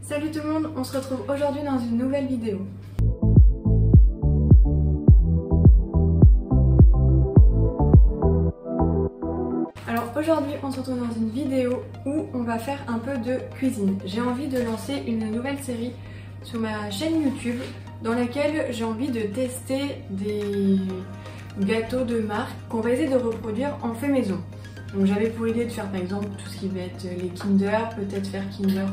Salut tout le monde, on se retrouve aujourd'hui dans une nouvelle vidéo. Alors aujourd'hui on se retrouve dans une vidéo où on va faire un peu de cuisine. J'ai envie de lancer une nouvelle série sur ma chaîne YouTube dans laquelle j'ai envie de tester des gâteaux de marque qu'on va essayer de reproduire en fait maison. Donc j'avais pour idée de faire par exemple tout ce qui va être les Kinder, peut-être faire Kinder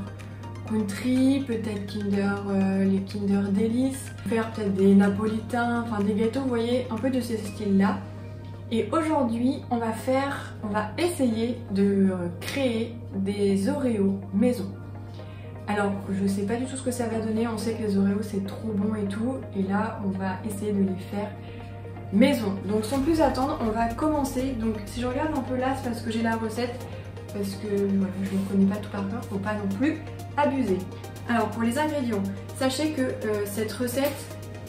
Country, peut-être Kinder, les Kinder Délices, faire peut-être des napolitains, enfin des gâteaux, vous voyez, un peu de ce style-là. Et aujourd'hui, on va essayer de créer des Oreos maison. Alors, je sais pas du tout ce que ça va donner, on sait que les Oreos c'est trop bon et tout, et là, on va essayer de les faire maison. Donc sans plus attendre, on va commencer. Donc si je regarde un peu là, c'est parce que j'ai la recette, parce que voilà, je ne connais pas tout par cœur, faut pas non plus abuser. Alors pour les ingrédients, sachez que cette recette,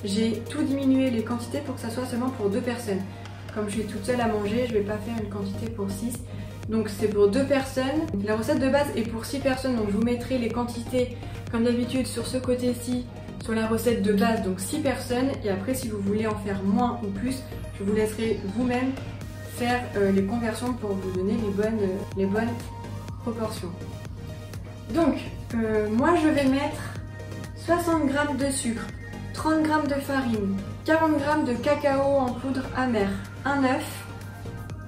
j'ai tout diminué les quantités pour que ça soit seulement pour 2 personnes. Comme je suis toute seule à manger, je vais pas faire une quantité pour 6. Donc c'est pour 2 personnes. La recette de base est pour 6 personnes, donc je vous mettrai les quantités comme d'habitude sur ce côté-ci, sur la recette de base, donc 6 personnes. Et après si vous voulez en faire moins ou plus, je vous laisserai vous-même faire les conversions pour vous donner les bonnes proportions. Donc moi je vais mettre 60 g de sucre, 30 g de farine, 40 g de cacao en poudre amère, un œuf,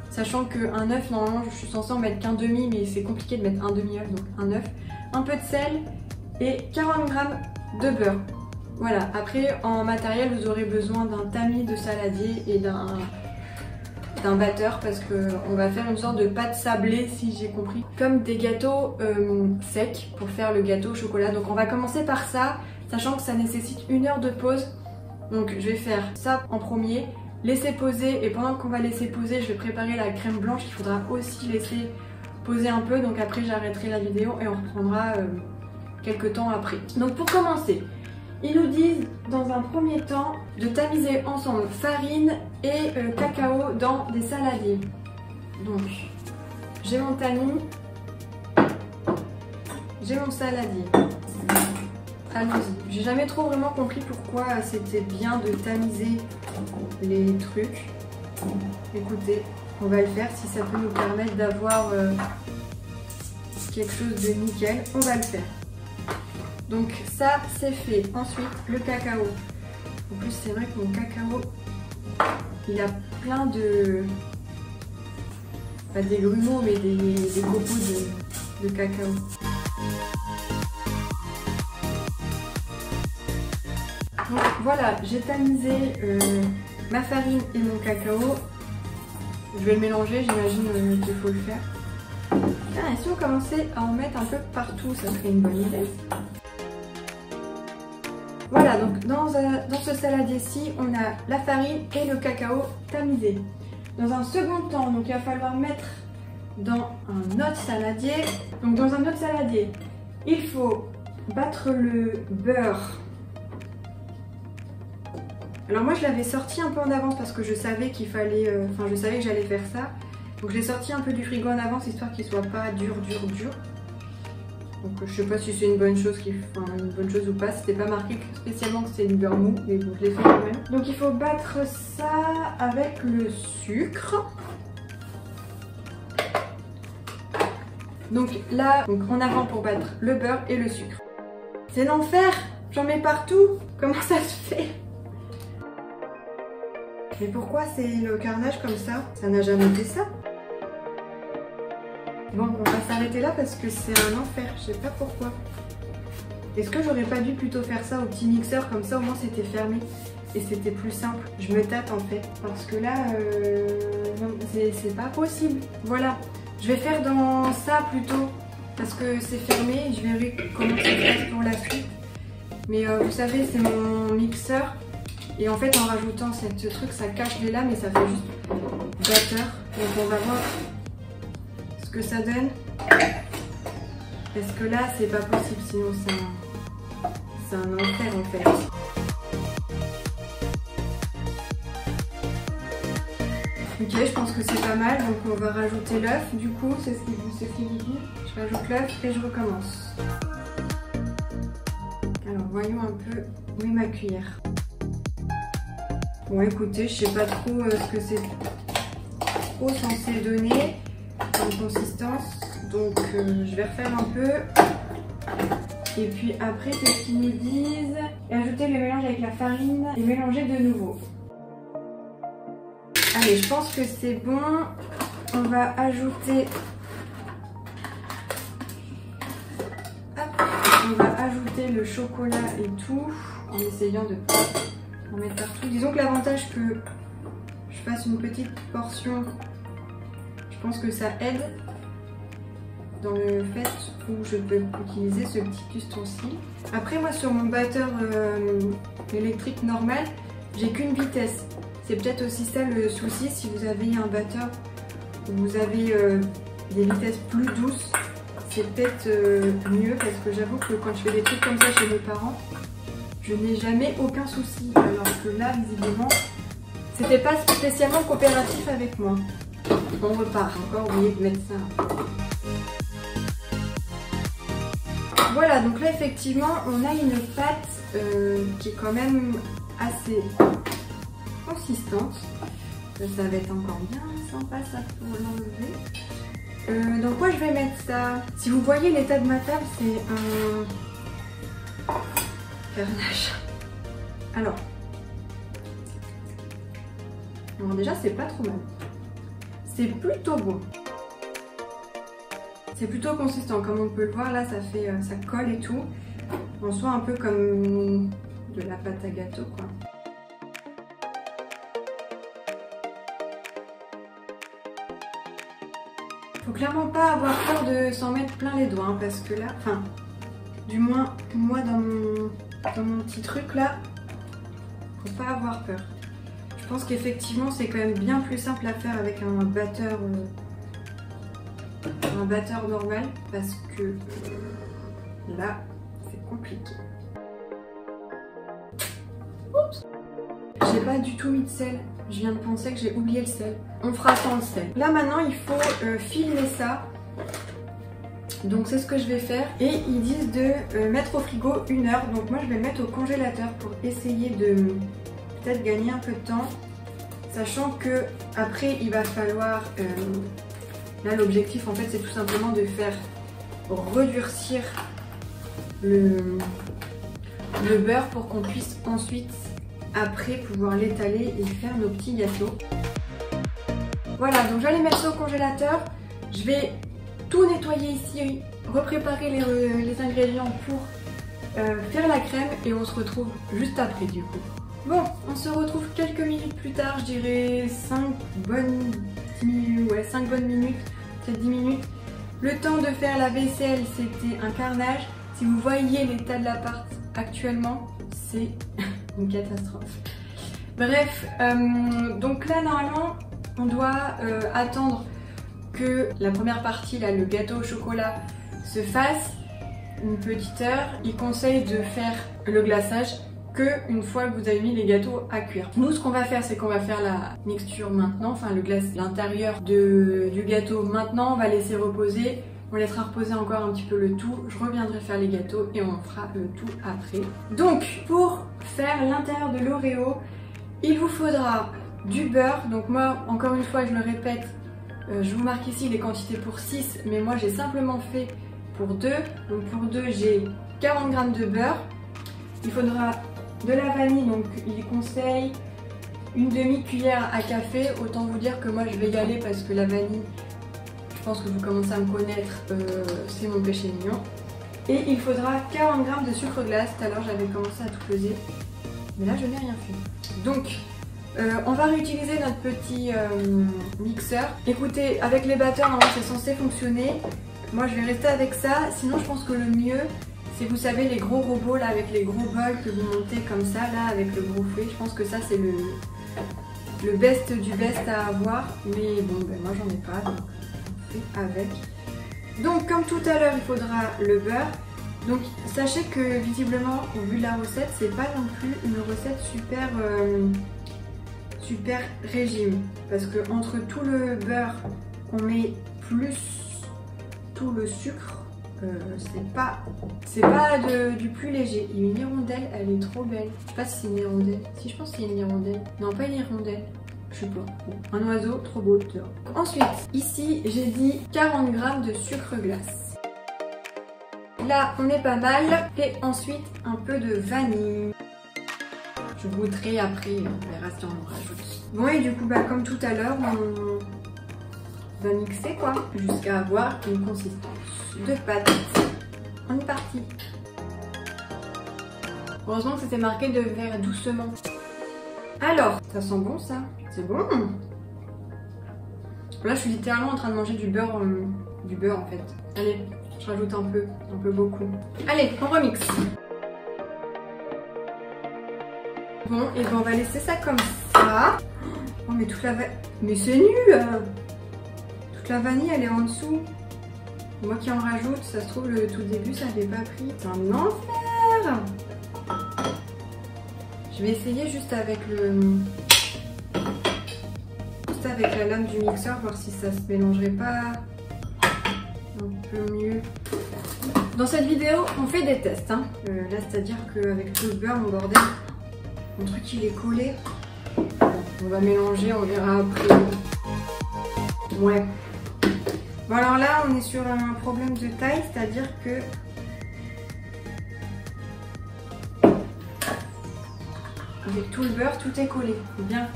sachant qu'un œuf normalement je suis censée en mettre qu'un demi, mais c'est compliqué de mettre un demi-œuf, donc un œuf, un peu de sel et 40 g de beurre. Voilà, après en matériel vous aurez besoin d'un tamis de saladier et d'un batteur parce qu'on va faire une sorte de pâte sablée si j'ai compris, comme des gâteaux secs pour faire le gâteau au chocolat. Donc on va commencer par ça, sachant que ça nécessite 1 heure de pause. Donc je vais faire ça en premier, laisser poser, et pendant qu'on va laisser poser, je vais préparer la crème blanche qu'il faudra aussi laisser poser un peu. Donc après j'arrêterai la vidéo et on reprendra quelques temps après. Donc pour commencer, ils nous disent dans un premier temps de tamiser ensemble farine et cacao dans des saladiers. Donc j'ai mon tamis, j'ai mon saladier. Allons-y. J'ai jamais trop vraiment compris pourquoi c'était bien de tamiser les trucs. Écoutez, on va le faire si ça peut nous permettre d'avoir quelque chose de nickel. On va le faire. Donc ça c'est fait. Ensuite le cacao. En plus c'est vrai que mon cacao il a plein de, pas des grumeaux mais des copeaux de cacao. Donc voilà, j'ai tamisé ma farine et mon cacao. Je vais le mélanger, j'imagine qu'il faut le faire. Ah, et si on commençait à en mettre un peu partout, ça serait une bonne idée. Voilà, donc dans ce saladier-ci, on a la farine et le cacao tamisé. Dans un second temps, donc il va falloir mettre dans un autre saladier. Donc dans un autre saladier, il faut battre le beurre. Alors moi je l'avais sorti un peu en avance parce que je savais qu'il fallait, je savais que j'allais faire ça. Donc je l'ai sorti un peu du frigo en avance histoire qu'il soit pas dur. Donc je sais pas si c'est une bonne chose, ou pas, c'était pas marqué spécialement que c'était du beurre mou, mais bon je l'ai fait quand même. Donc il faut battre ça avec le sucre. Donc là, en avant pour battre le beurre et le sucre. C'est l'enfer, j'en mets partout, comment ça se fait? Mais pourquoi c'est le carnage comme ça? Ça n'a jamais été ça. Bon, on va s'arrêter là parce que c'est un enfer, je sais pas pourquoi. Est-ce que j'aurais pas dû plutôt faire ça au petit mixeur, comme ça au moins c'était fermé et c'était plus simple. Je me tâte en fait, parce que là, c'est pas possible. Voilà, je vais faire dans ça plutôt, parce que c'est fermé, je verrai comment ça se passe pour la suite. Mais vous savez, c'est mon mixeur. Et en fait, en rajoutant ce truc, ça cache les lames et ça fait juste batteur. Donc on va voir ce que ça donne. Parce que là, c'est pas possible, sinon c'est un enfer en fait. Ok, je pense que c'est pas mal. Donc on va rajouter l'œuf. Du coup, c'est ce qu'il vous dit. Je rajoute l'œuf et je recommence. Alors voyons un peu où est ma cuillère. Bon écoutez, je sais pas trop ce que c'est trop censé donner comme consistance, donc je vais refaire un peu. Et puis après, qu'est-ce qu'ils nous disent? Ajouter le mélange avec la farine et mélanger de nouveau. Allez, je pense que c'est bon. On va ajouter... Hop. On va ajouter le chocolat et tout, en essayant de pas en mettre partout. Disons que l'avantage que je fasse une petite portion, je pense que ça aide dans le fait où je peux utiliser ce petit ustensile. Après moi sur mon batteur électrique normal, j'ai qu'une vitesse. C'est peut-être aussi ça le souci si vous avez un batteur où vous avez des vitesses plus douces. C'est peut-être mieux parce que j'avoue que quand je fais des trucs comme ça chez mes parents, je n'ai jamais aucun souci. Alors que là visiblement, c'était pas spécialement coopératif avec moi. On repart, encore oublié de mettre ça. Voilà, donc là effectivement on a une pâte qui est quand même assez consistante. Ça va être encore bien sympa ça pour l'enlever. Dans quoi je vais mettre ça? Si vous voyez l'état de ma table, c'est un carnage. Alors déjà c'est pas trop mal. C'est plutôt bon. C'est plutôt consistant, comme on peut le voir là, ça colle et tout. En soit un peu comme de la pâte à gâteau quoi. Faut clairement pas avoir peur de s'en mettre plein les doigts hein, parce que là, enfin, du moins moi dans mon petit truc là, faut pas avoir peur. Je pense qu'effectivement c'est quand même bien plus simple à faire avec un batteur normal parce que là c'est compliqué. Oups. J'ai pas du tout mis de sel, je viens de penser que j'ai oublié le sel. On fera sans le sel. Là maintenant il faut filmer ça, donc c'est ce que je vais faire. Et ils disent de mettre au frigo 1 heure, donc moi je vais le mettre au congélateur pour essayer de peut-être gagner un peu de temps, sachant que après il va falloir là l'objectif en fait c'est tout simplement de faire redurcir le beurre pour qu'on puisse ensuite après pouvoir l'étaler et faire nos petits gâteaux. Voilà, donc j'allais mettre ça au congélateur. Je vais tout nettoyer ici, repréparer les ingrédients pour faire la crème et on se retrouve juste après du coup. Bon, on se retrouve quelques minutes plus tard, je dirais 5 bonnes minutes, ouais, 5 bonnes minutes, peut-être 10 minutes. Le temps de faire la vaisselle, c'était un carnage. Si vous voyez l'état de l'appart actuellement, c'est une catastrophe. Bref, donc là normalement, on doit attendre que la première partie, là, le gâteau au chocolat, se fasse une petite heure. Il conseille de faire le glaçage que une fois que vous avez mis les gâteaux à cuire. Nous, ce qu'on va faire, c'est qu'on va faire la mixture maintenant, enfin le glace, l'intérieur du gâteau maintenant. On va laisser reposer, on laissera reposer encore un petit peu le tout. Je reviendrai faire les gâteaux et on fera le tout après. Donc, pour faire l'intérieur de l'Oreo, il vous faudra du beurre. Donc moi, encore une fois, je le répète, je vous marque ici les quantités pour 6, mais moi j'ai simplement fait pour 2. Donc pour 2, j'ai 40 g de beurre. Il faudra de la vanille, donc il conseille une demi-cuillère à café. Autant vous dire que moi je vais y aller parce que la vanille, je pense que vous commencez à me connaître, c'est mon péché mignon. Et il faudra 40 g de sucre glace. Tout à l'heure j'avais commencé à tout peser, mais là je n'ai rien fait. Donc on va réutiliser notre petit mixeur. Écoutez, avec les batteurs, normalement c'est censé fonctionner. Moi je vais rester avec ça, sinon je pense que le mieux, c'est, vous savez, les gros robots là avec les gros bols que vous montez comme ça là avec le gros fouet. Je pense que ça c'est le best du best à avoir, mais bon ben moi j'en ai pas, donc on fait avec. Donc comme tout à l'heure il faudra le beurre. Donc sachez que visiblement au vu de la recette, c'est pas non plus une recette super régime, parce que entre tout le beurre qu'on met plus tout le sucre, c'est pas du plus léger. Il y a une hirondelle, elle est trop belle. Je sais pas si c'est une hirondelle. Si, je pense que c'est une hirondelle. Non, pas une hirondelle. Je sais pas. Bon, un oiseau trop beau dehors. Ensuite, ici, j'ai dit 40 g de sucre glace. Là, on est pas mal. Et ensuite, un peu de vanille. Je goûterai après, on verra si on en rajoute. Bon, et du coup, bah, comme tout à l'heure, on va mixer quoi, jusqu'à avoir une consistance de pâte. On est parti. Heureusement que c'était marqué de faire doucement. Alors, ça sent bon ça? C'est bon. Là, je suis littéralement en train de manger du beurre en fait. Allez, je rajoute un peu beaucoup. Allez, on remixe. Bon, et ben on va laisser ça comme ça. Oh, mais toute la vanille... Mais c'est nul! Toute la vanille, elle est en dessous. Moi qui en rajoute, ça se trouve, le tout début, ça n'avait pas pris. C'est un enfer! Je vais essayer juste avec la lame du mixeur, voir si ça se mélangerait pas un peu mieux. Dans cette vidéo, on fait des tests. Hein. Là, c'est-à-dire qu'avec tout le beurre, mon bordel, mon truc il est collé. On va mélanger, on verra après. Ouais. Bon alors là, on est sur un problème de taille, c'est-à-dire que avec tout le beurre, tout est collé. Bien.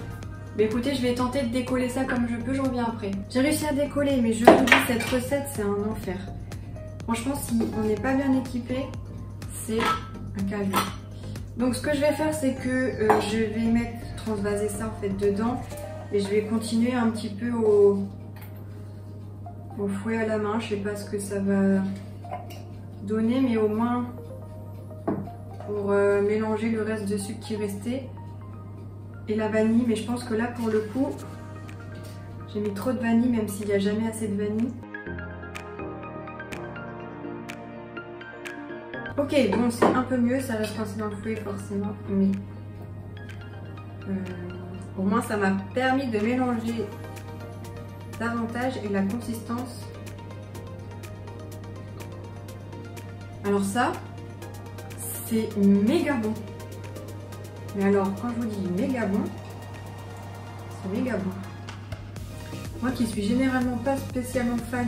Mais écoutez, je vais tenter de décoller ça comme je peux, je reviens après. J'ai réussi à décoller, mais je vous dis, cette recette, c'est un enfer. Franchement, si on n'est pas bien équipé, c'est un calvaire. Donc ce que je vais faire, c'est que je vais transvaser ça en fait dedans. Et je vais continuer un petit peu au fouet à la main. Je sais pas ce que ça va donner, mais au moins pour mélanger le reste de sucre qui restait. Et la vanille, mais je pense que là pour le coup, j'ai mis trop de vanille même s'il n'y a jamais assez de vanille. Ok, bon c'est un peu mieux, ça reste coincé dans le fouet forcément, mais au moins ça m'a permis de mélanger davantage et la consistance. Alors ça, c'est méga bon. Mais alors, quand je vous dis méga bon, c'est méga bon. Moi qui suis généralement pas spécialement fan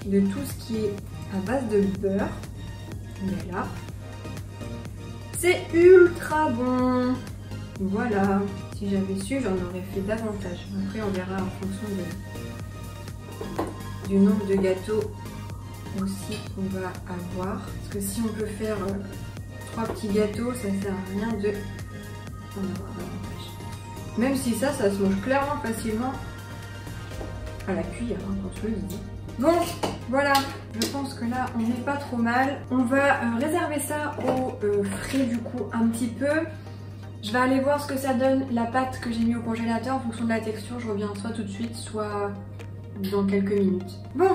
de tout ce qui est à base de beurre, mais là, c'est ultra bon. Voilà, si j'avais su, j'en aurais fait davantage. Après, on verra en fonction du nombre de gâteaux aussi qu'on va avoir. Parce que si on peut faire 3 petits gâteaux, ça sert à rien de en avoir davantage. Même si ça se mange clairement facilement à la cuillère, hein, quand je le dis. Donc voilà, je pense que là on n'est pas trop mal. On va réserver ça au frais du coup un petit peu. Je vais aller voir ce que ça donne la pâte que j'ai mis au congélateur en fonction de la texture. Je reviens soit tout de suite, soit dans quelques minutes. Bon,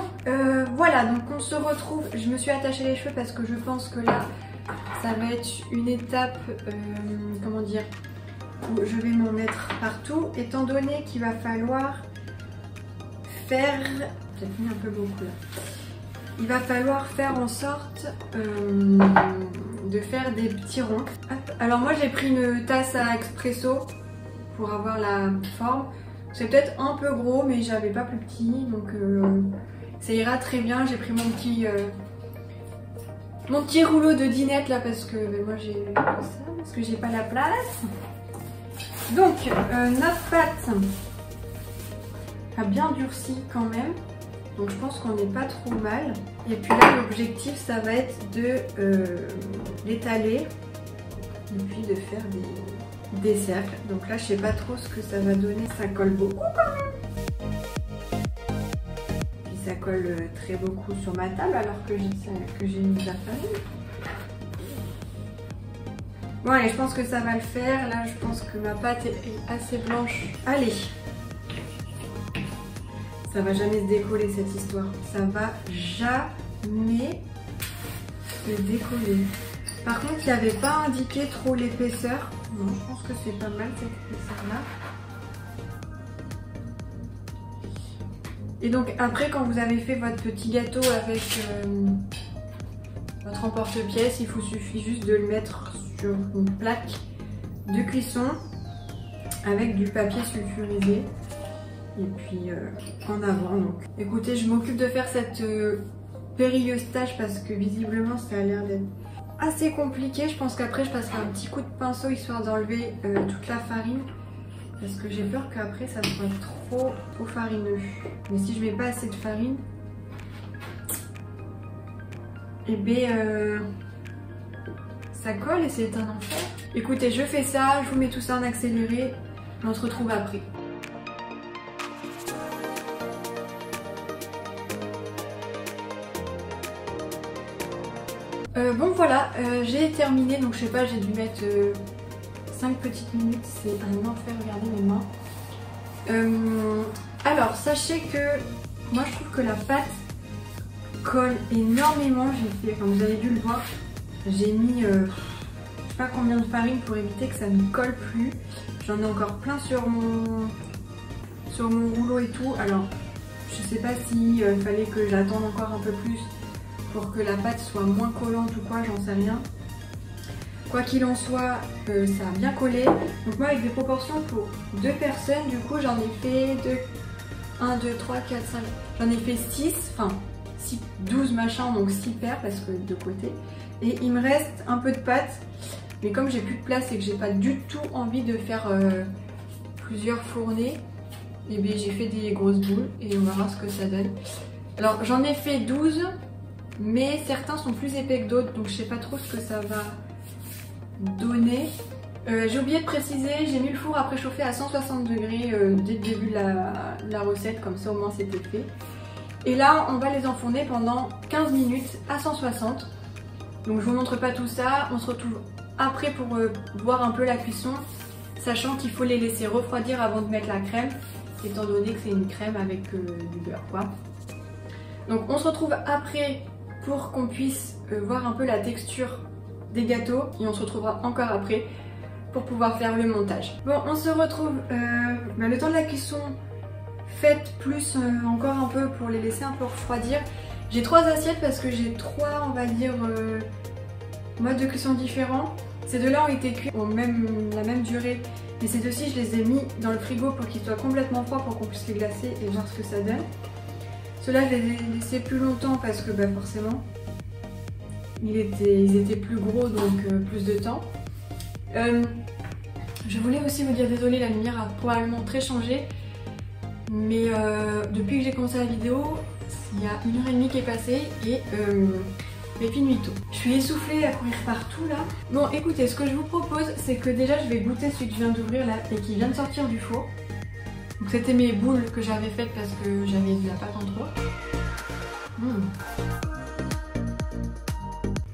voilà, donc on se retrouve. Je me suis attachée les cheveux parce que je pense que là ça va être une étape, comment dire, où je vais m'en mettre partout, étant donné qu'il va falloir faire, j'ai mis un peu beaucoup là, il va falloir faire en sorte de faire des petits ronds. Alors moi j'ai pris une tasse à expresso pour avoir la forme. C'est peut-être un peu gros mais j'avais pas plus petit, donc ça ira très bien. J'ai pris mon petit rouleau de dinette là parce que moi j'ai ça, parce que j'ai pas la place. Donc notre pâte a bien durci quand même, donc je pense qu'on n'est pas trop mal. Et puis là l'objectif ça va être de l'étaler et puis de faire des cercles. Donc là je sais pas trop ce que ça va donner, ça colle beaucoup quand même. Puis ça colle très beaucoup sur ma table alors que j'ai mis la farine. Bon allez, je pense que ça va le faire. Là je pense que ma pâte est assez blanche. Allez, ça va jamais se décoller cette histoire. Ça va jamais se décoller. Par contre, il n'y avait pas indiqué trop l'épaisseur. Non, je pense que c'est pas mal cette épaisseur là. Et donc après, quand vous avez fait votre petit gâteau avec votre emporte-pièce, il vous suffit juste de le mettre sur une plaque de cuisson avec du papier sulfurisé. Et puis en avant. Donc écoutez, je m'occupe de faire cette périlleuse tâche parce que visiblement ça a l'air d'être assez compliqué. Je pense qu'après je passerai un petit coup de pinceau histoire d'enlever toute la farine. Parce que j'ai peur qu'après ça soit trop farineux. Mais si je mets pas assez de farine, et bien ça colle et c'est un enfer. Écoutez, je fais ça, je vous mets tout ça en accéléré. On se retrouve après. Bon voilà, j'ai terminé, donc je sais pas, j'ai dû mettre 5 petites minutes, c'est un enfer, regardez mes mains. Alors sachez que moi je trouve que la pâte colle énormément. J'ai fait, comme vous avez dû le voir, j'ai mis je sais pas combien de farine pour éviter que ça ne colle plus. J'en ai encore plein sur mon rouleau et tout. Alors je sais pas si fallait que j'attende encore un peu plus pour que la pâte soit moins collante ou quoi, j'en sais rien. Quoi qu'il en soit, ça a bien collé. Donc moi avec des proportions pour 2 personnes, du coup j'en ai fait 1, 2, 3, 4, 5, j'en ai fait 6, enfin 12 machins, donc 6 paires parce que de côté. Et il me reste un peu de pâte, mais comme j'ai plus de place et que j'ai pas du tout envie de faire plusieurs fournées, et bien j'ai fait des grosses boules et on va voir ce que ça donne. Alors j'en ai fait 12, mais certains sont plus épais que d'autres, donc je sais pas trop ce que ça va donner. J'ai oublié de préciser, j'ai mis le four à préchauffer à 160 degrés dès le début de la recette, comme ça au moins c'était fait. Et là on va les enfourner pendant 15 minutes à 160. Donc je vous montre pas tout ça, on se retrouve après pour voir un peu la cuisson, sachant qu'il faut les laisser refroidir avant de mettre la crème, étant donné que c'est une crème avec du beurre quoi. Donc on se retrouve après pour qu'on puisse voir un peu la texture des gâteaux et on se retrouvera encore après pour pouvoir faire le montage. Bon, on se retrouve le temps de la cuisson, faites plus encore un peu pour les laisser un peu refroidir. J'ai 3 assiettes parce que j'ai 3, on va dire, modes de cuisson différents. Ces deux-là ont été cuits la même durée, mais ces deux-ci je les ai mis dans le frigo pour qu'ils soient complètement froids pour qu'on puisse les glacer et voir ce que ça donne. Ceux-là je les ai laissés plus longtemps parce que forcément ils étaient plus gros, donc plus de temps. Je voulais aussi vous dire désolé, la lumière a probablement très changé, mais depuis que j'ai commencé la vidéo, il y a 1h30 qui est passée et puis nuit tôt. Je suis essoufflée à courir partout là. Bon écoutez, ce que je vous propose, c'est que déjà je vais goûter celui que je viens d'ouvrir là et qui vient de sortir du four. Donc c'était mes boules que j'avais faites parce que j'avais de la pâte en trop.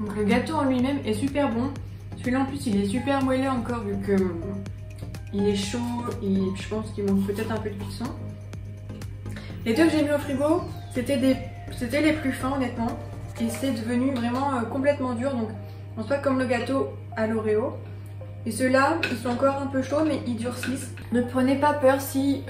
Donc le gâteau en lui-même est super bon. Celui-là en plus il est super moelleux encore vu que il est chaud et je pense qu'il manque peut-être un peu de cuisson. Les deux que j'ai mis au frigo, c'était les plus fins honnêtement. Et c'est devenu vraiment complètement dur. Donc on se voit comme le gâteau à l'Oreo. Et ceux-là, ils sont encore un peu chauds mais ils durcissent. Ne prenez pas peur si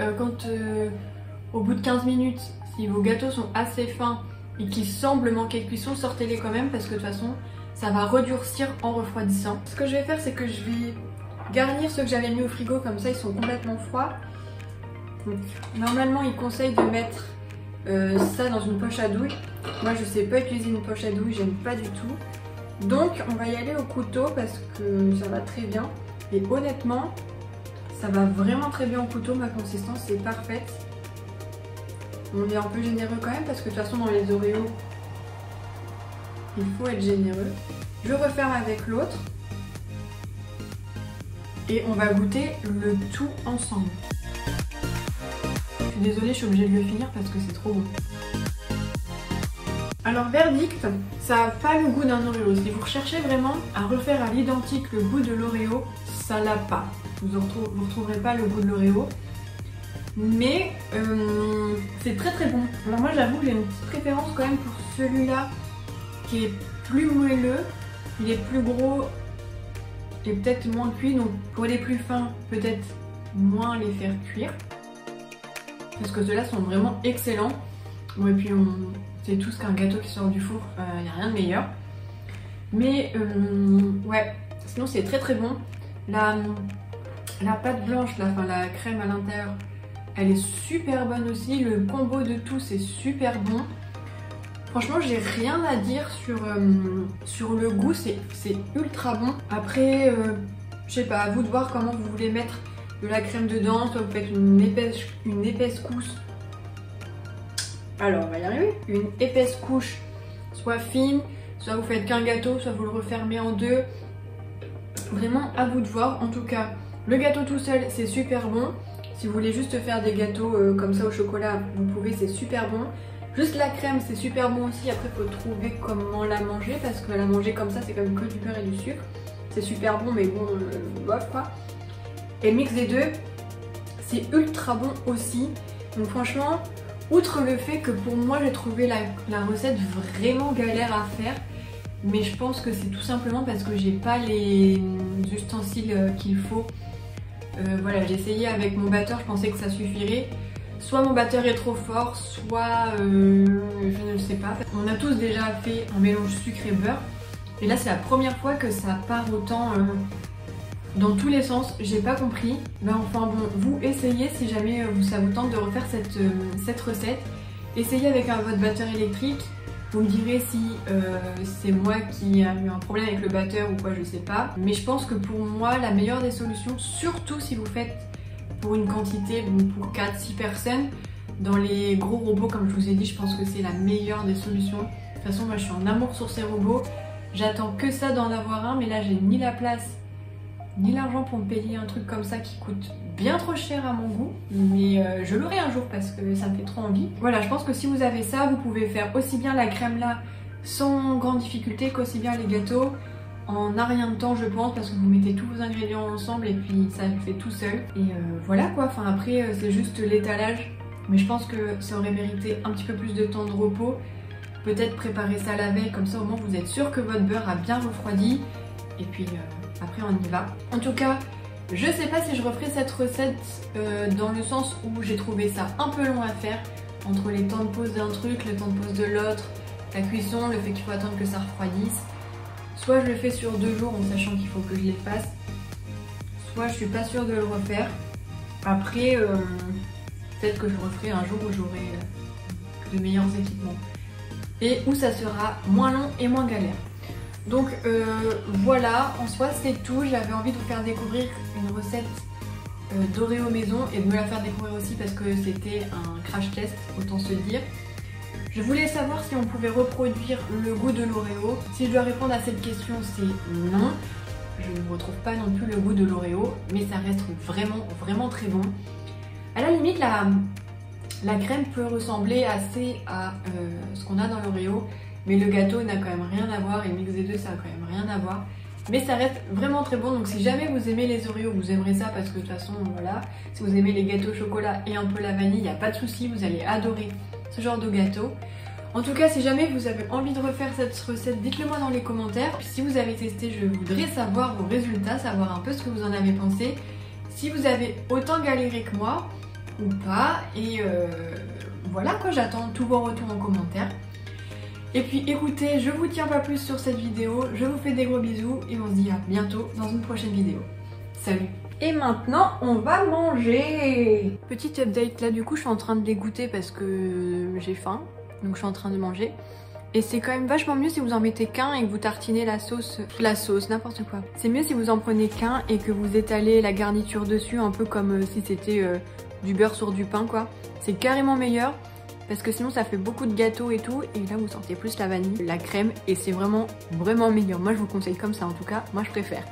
au bout de 15 minutes, si vos gâteaux sont assez fins et qu'ils semblent manquer de cuisson, sortez-les quand même parce que de toute façon, ça va redurcir en refroidissant. Ce que je vais faire, c'est que je vais garnir ceux que j'avais mis au frigo, comme ça ils sont complètement froids. Donc, normalement, ils conseillent de mettre ça dans une poche à douille. Moi, je sais pas utiliser une poche à douille, j'aime pas du tout. Donc on va y aller au couteau parce que ça va très bien. Et honnêtement, ça va vraiment très bien au couteau, ma consistance est parfaite. On est un peu généreux quand même parce que de toute façon dans les Oreos, il faut être généreux. Je referme avec l'autre. Et on va goûter le tout ensemble. Je suis désolée, je suis obligée de le finir parce que c'est trop bon. Alors verdict, ça n'a pas le goût d'un Oreo. Si vous recherchez vraiment à refaire à l'identique le goût de l'Oreo, ça l'a pas. Vous retrouverez pas le goût de l'Oreo. Mais c'est très très bon. Alors moi j'avoue que j'ai une petite préférence quand même pour celui-là qui est plus moelleux. Il est plus gros et peut-être moins cuit. Donc pour les plus fins, peut-être moins les faire cuire. parce que ceux-là sont vraiment excellents. Bon, et puis on sait tous qu'un gâteau qui sort du four, il n'y a rien de meilleur. Mais ouais, sinon c'est très très bon. La pâte blanche, là, enfin la crème à l'intérieur, elle est super bonne aussi. Le combo de tout, c'est super bon. Franchement, j'ai rien à dire sur le goût, c'est ultra bon. Après, je sais pas, à vous de voir comment vous voulez mettre de la crème dedans. Soit vous faites une épaisse couche. Alors, on va y arriver. Une épaisse couche, soit fine, soit vous faites qu'un gâteau, soit vous le refermez en deux. Vraiment à vous de voir. En tout cas, le gâteau tout seul, c'est super bon. Si vous voulez juste faire des gâteaux comme ça au chocolat, vous pouvez, c'est super bon. Juste la crème, c'est super bon aussi. Après, il faut trouver comment la manger, parce que la manger comme ça, c'est quand même que du beurre et du sucre. C'est super bon, mais bon, bof quoi. Et le mix des deux, c'est ultra bon aussi. Donc franchement, outre le fait que pour moi, j'ai trouvé la recette vraiment galère à faire, mais je pense que c'est tout simplement parce que j'ai pas les ustensiles qu'il faut. Voilà, j'ai essayé avec mon batteur, je pensais que ça suffirait. Soit mon batteur est trop fort, soit je ne sais pas. On a tous déjà fait un mélange sucre et beurre. Et là c'est la première fois que ça part autant dans tous les sens. J'ai pas compris. Mais enfin bon, vous essayez si jamais ça vous tente de refaire cette recette. Essayez avec votre batteur électrique. Vous me direz si c'est moi qui a eu un problème avec le batteur ou quoi, je sais pas. Mais je pense que pour moi, la meilleure des solutions, surtout si vous faites pour une quantité, pour 4-6 personnes, dans les gros robots, comme je vous ai dit, je pense que c'est la meilleure des solutions. De toute façon, moi je suis en amour sur ces robots. J'attends que ça d'en avoir un, mais là j'ai ni la place, ni l'argent pour me payer un truc comme ça qui coûte bien trop cher à mon goût, mais je l'aurai un jour parce que ça me fait trop envie. Voilà, je pense que si vous avez ça, vous pouvez faire aussi bien la crème là sans grande difficulté qu'aussi bien les gâteaux en un rien de temps, je pense, parce que vous mettez tous vos ingrédients ensemble et puis ça le fait tout seul. Et voilà quoi, enfin après c'est juste l'étalage, mais je pense que ça aurait mérité un petit peu plus de temps de repos. Peut-être préparer ça la veille, comme ça au moins vous êtes sûr que votre beurre a bien refroidi. Et puis après on y va. En tout cas, je sais pas si je referai cette recette dans le sens où j'ai trouvé ça un peu long à faire. Entre les temps de pause d'un truc, le temps de pause de l'autre, la cuisson, le fait qu'il faut attendre que ça refroidisse. Soit je le fais sur 2 jours en sachant qu'il faut que je les fasse, soit je suis pas sûre de le refaire. Après, peut-être que je referai un jour où j'aurai de meilleurs équipements. Et où ça sera moins long et moins galère. Donc voilà, en soi c'est tout. J'avais envie de vous faire découvrir une recette d'Oreo maison et de me la faire découvrir aussi parce que c'était un crash test, autant se dire. Je voulais savoir si on pouvait reproduire le goût de l'Oreo. Si je dois répondre à cette question, c'est non. Je ne retrouve pas non plus le goût de l'Oreo, mais ça reste vraiment très bon. À la limite, la crème peut ressembler assez à ce qu'on a dans l'Oreo, mais le gâteau n'a quand même rien à voir et le mix des deux ça a quand même rien à voir. Mais ça reste vraiment très bon, donc si jamais vous aimez les Oreos, vous aimerez ça parce que de toute façon voilà, si vous aimez les gâteaux au chocolat et un peu la vanille, il n'y a pas de souci, vous allez adorer ce genre de gâteau. En tout cas, si jamais vous avez envie de refaire cette recette, dites-le moi dans les commentaires. Puis si vous avez testé, je voudrais savoir vos résultats, savoir un peu ce que vous en avez pensé. Si vous avez autant galéré que moi ou pas, et voilà quoi, j'attends tous vos retours en commentaire. Et puis écoutez, je vous tiens pas plus sur cette vidéo, je vous fais des gros bisous et on se dit à bientôt dans une prochaine vidéo. Salut! Et maintenant, on va manger! Petit update, là du coup je suis en train de les goûter parce que j'ai faim, donc je suis en train de manger. Et c'est quand même vachement mieux si vous en mettez qu'un et que vous tartinez la sauce, n'importe quoi. C'est mieux si vous en prenez qu'un et que vous étalez la garniture dessus, un peu comme si c'était du beurre sur du pain quoi. C'est carrément meilleur. Parce que sinon ça fait beaucoup de gâteaux et tout, et là vous sentez plus la vanille, la crème, et c'est vraiment meilleur. Moi je vous conseille comme ça en tout cas, moi je préfère.